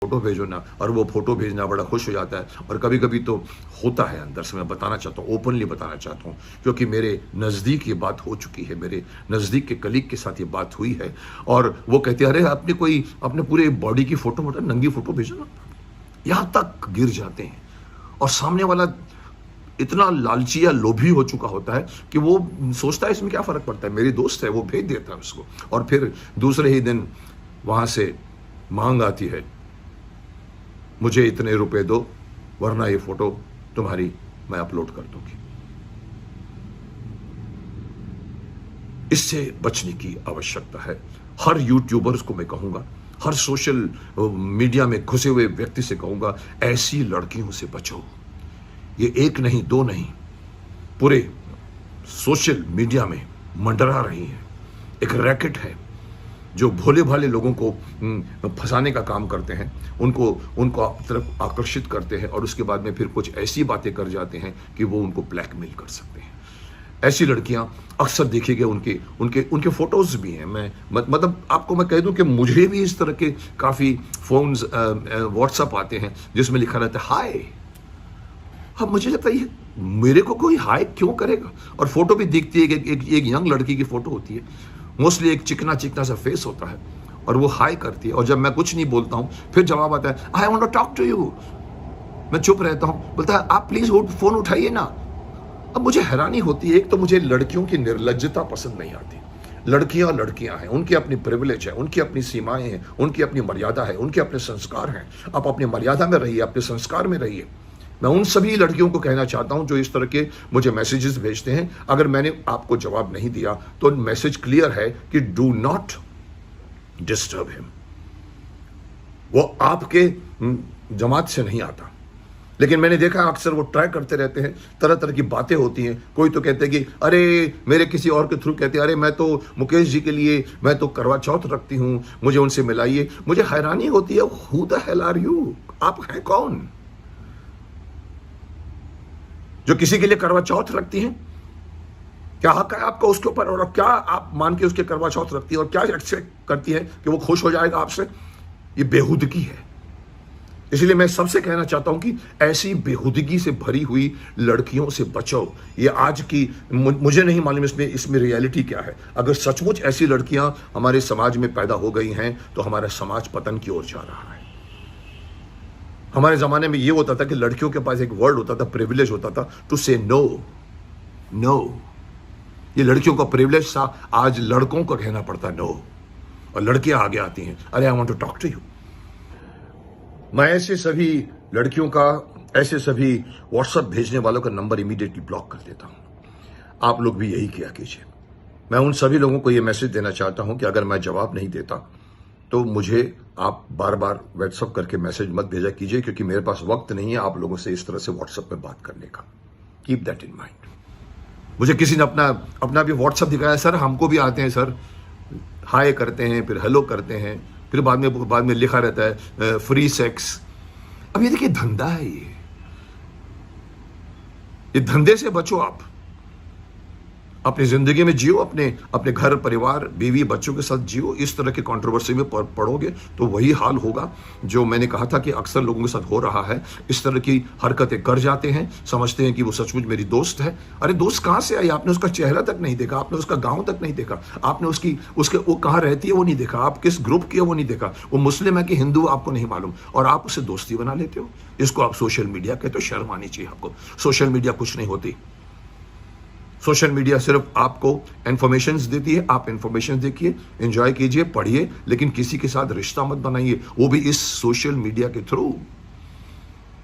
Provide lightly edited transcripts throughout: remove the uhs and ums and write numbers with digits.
Photo भेजो ना, और वो फोटो भेजना बड़ा खुश हो जाता है। और कभी कभी तो होता है अंदर से, मैं बताना चाहता हूँ, ओपनली बताना चाहता हूँ, क्योंकि मेरे नज़दीक ये बात हो चुकी है, मेरे नज़दीक के कलीग के साथ ये बात हुई है। और वो कहते हैं अरे आपने कोई अपने पूरे बॉडी की फोटो, मतलब नंगी फोटो भेजो ना, यहाँ तक गिर जाते हैं। और सामने वाला इतना लालची या लोभी हो चुका होता है कि वो सोचता है इसमें क्या फर्क पड़ता है, मेरी दोस्त है, वो भेज देता है उसको। और फिर दूसरे ही दिन वहां से मांग आती है, मुझे इतने रुपए दो वरना ये फोटो तुम्हारी मैं अपलोड कर दूंगी। इससे बचने की आवश्यकता है। हर यूट्यूबर्स को मैं कहूंगा, हर सोशल मीडिया में घुसे हुए व्यक्ति से कहूंगा, ऐसी लड़कियों से बचो। ये एक नहीं, दो नहीं, पूरे सोशल मीडिया में मंडरा रही है। एक रैकेट है जो भोले भाले लोगों को फंसाने का काम करते हैं, उनको तरफ आकर्षित करते हैं, और उसके बाद में फिर कुछ ऐसी बातें कर जाते हैं कि वो उनको ब्लैकमेल कर सकते हैं। ऐसी लड़कियां अक्सर देखिएगा, उनके उनके उनके फोटोज भी हैं। मैं मतलब आपको मैं कह दूं कि मुझे भी इस तरह के काफ़ी फोन्स व्हाट्सअप आते हैं जिसमें लिखा रहता है हाय। अब मुझे लगता है मेरे को कोई हाय क्यों करेगा। और फोटो भी दिखती है कि एक यंग लड़की की फोटो होती है, मोस्टली एक चिकना चिकना सा फेस होता है, और वो हाय करती है। और जब मैं कुछ नहीं बोलता हूं फिर जवाब आता है I want to talk to you. मैं चुप रहता हूं, बोलता है आप प्लीज फोन उठाइए ना। अब मुझे हैरानी होती है, एक तो मुझे लड़कियों की निर्लज्जता पसंद नहीं आती। लड़कियां लड़कियां हैं, उनकी अपनी प्रिविलेज है, उनकी अपनी सीमाएं हैं, उनकी अपनी मर्यादा है, उनके अपने संस्कार हैं। आप अपनी मर्यादा में रहिए, अपने संस्कार में रहिए। मैं उन सभी लड़कियों को कहना चाहता हूं जो इस तरह के मुझे मैसेजेस भेजते हैं, अगर मैंने आपको जवाब नहीं दिया तो मैसेज क्लियर है कि डू नॉट डिस्टर्ब हिम। वो आपके जमात से नहीं आता, लेकिन मैंने देखा अक्सर वो ट्राई करते रहते हैं, तरह तरह की बातें होती हैं। कोई तो कहते हैं कि अरे मेरे किसी और के थ्रू कहते हैं अरे मैं तो मुकेश जी के लिए मैं तो करवा चौथ रखती हूं, मुझे उनसे मिलाइए। मुझे हैरानी होती है, who the hell are you? आप हैं कौन जो किसी के लिए करवा चौथ रखती हैं? क्या हक है आपका उसके ऊपर, और क्या आप मान के उसके करवा चौथ रखती है, और क्या एक्सपेक्ट करती है कि वो खुश हो जाएगा आपसे? ये बेहुदगी है। इसलिए मैं सबसे कहना चाहता हूं कि ऐसी बेहुदगी से भरी हुई लड़कियों से बचो। ये आज की मुझे नहीं मालूम इसमें रियलिटी क्या है। अगर सचमुच ऐसी लड़कियां हमारे समाज में पैदा हो गई हैं तो हमारा समाज पतन की ओर जा रहा है। हमारे जमाने में ये होता था कि लड़कियों के पास एक वर्ड होता था, प्रिविलेज होता था, टू से नो। नो, ये लड़कियों का प्रिविलेज था, आज लड़कों को कहना पड़ता नो। और लड़कियां आगे आती हैं, अरे I want to talk to you. मैं ऐसे सभी लड़कियों का, ऐसे सभी व्हाट्सएप भेजने वालों का नंबर इमीडिएटली ब्लॉक कर देता हूं। आप लोग भी यही किया कीजिए। मैं उन सभी लोगों को यह मैसेज देना चाहता हूं कि अगर मैं जवाब नहीं देता तो मुझे आप बार बार व्हाट्सएप करके मैसेज मत भेजा कीजिए, क्योंकि मेरे पास वक्त नहीं है आप लोगों से इस तरह से व्हाट्सएप में बात करने का। Keep that in mind. मुझे किसी ने अपना भी व्हाट्सएप दिखाया, सर हमको भी आते हैं सर, हाय करते हैं, फिर हेलो करते हैं, फिर बाद में लिखा रहता है फ्री सेक्स। अब ये देखिए धंधा है, ये धंधे से बचो। आप अपनी जिंदगी में जियो, अपने घर परिवार बीवी बच्चों के साथ जियो। इस तरह की कंट्रोवर्सी में पड़ोगे तो वही हाल होगा जो मैंने कहा था कि अक्सर लोगों के साथ हो रहा है। इस तरह की हरकतें कर जाते हैं, समझते हैं कि वो सचमुच मेरी दोस्त है। अरे दोस्त कहां से आई? आपने उसका चेहरा तक नहीं देखा, आपने उसका गांव तक नहीं देखा, आपने उसके वो कहां रहती है वो नहीं देखा, आप किस ग्रुप की है वो नहीं देखा, वो मुस्लिम है कि हिंदू आपको नहीं मालूम, और आप उससे दोस्ती बना लेते हो। इसको आप सोशल मीडिया कहते हो। शर्म आनी चाहिए आपको। सोशल मीडिया कुछ नहीं होती। सोशल मीडिया सिर्फ आपको इंफॉर्मेशंस देती है। आप इंफॉर्मेशन देखिए, एंजॉय कीजिए, पढ़िए, लेकिन किसी के साथ रिश्ता मत बनाइए, वो भी इस सोशल मीडिया के थ्रू।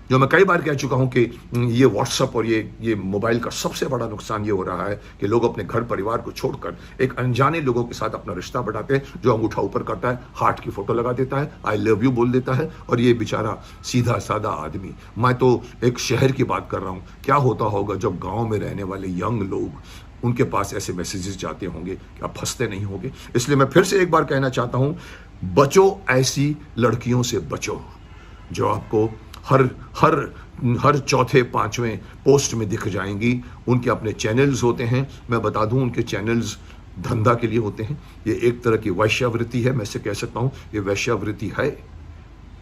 जो मैं कई बार कह चुका हूं कि ये व्हाट्सएप और ये मोबाइल का सबसे बड़ा नुकसान ये हो रहा है कि लोग अपने घर परिवार को छोड़कर एक अनजाने लोगों के साथ अपना रिश्ता बढ़ाते हैं। जो अंगूठा ऊपर करता है, हार्ट की फोटो लगा देता है, आई लव यू बोल देता है, और ये बेचारा सीधा साधा आदमी। मैं तो एक शहर की बात कर रहा हूं। क्या होता होगा जब गांव में रहने वाले यंग लोग उनके पास ऐसे मैसेजेस जाते होंगे, क्या फंसते नहीं होंगे? इसलिए मैं फिर से एक बार कहना चाहता हूं, बचो, ऐसी लड़कियों से बचो जो आपको हर चौथे पांचवें पोस्ट में दिख जाएंगी। उनके अपने चैनल्स होते हैं। मैं बता दूं, उनके चैनल्स धंधा के लिए होते हैं। ये एक तरह की वैश्यावृत्ति है, मैं इसे कह सकता हूं, ये वैश्यावृत्ति है।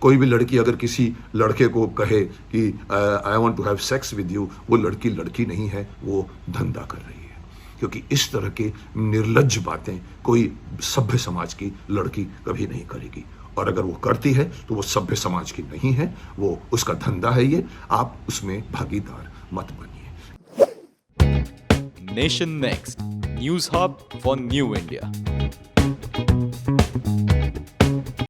कोई भी लड़की अगर किसी लड़के को कहे कि I want to have sex with you, वो लड़की लड़की नहीं है, वो धंधा कर रही है। क्योंकि इस तरह के निर्लज्ज बातें कोई सभ्य समाज की लड़की कभी नहीं करेगी, और अगर वो करती है तो वो सभ्य समाज की नहीं है, वो उसका धंधा है। ये आप उसमें भागीदार मत बनिए। Nation next news hub for new India.